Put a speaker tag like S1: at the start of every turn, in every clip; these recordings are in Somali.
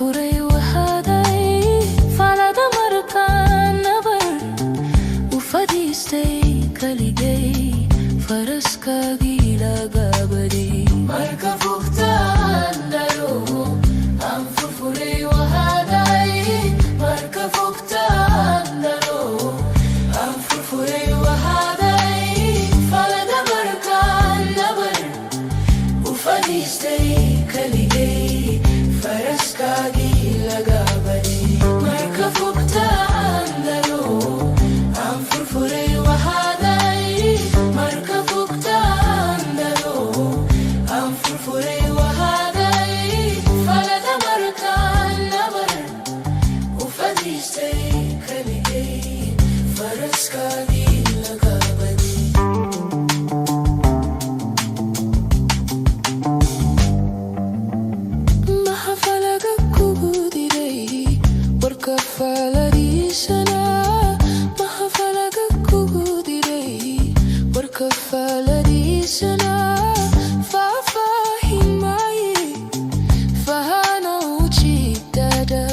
S1: furfurai wahadai falada markan nabar ufadistay kaligay faraska gila gabadi marka fuktan daro am furfurai wahadai marka fuktan daro am furfurai wahadai falada markan nabar ufadistay kaligay faraska gila gabadi marka fuktan daro am furfurai wahadai marka fuktan daro am furfurai wahadai falada markan nabar ufadistay kaligay faraska gila gabadi mahafalaga kugudiray warka faladiisana mahafalaga kugudiray warka faladiisana faahfaahin maaye fahana ujeedada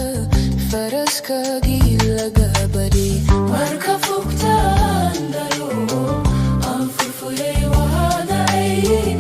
S1: faraska gila gabadi marka fuktan daro am furfurai wahadai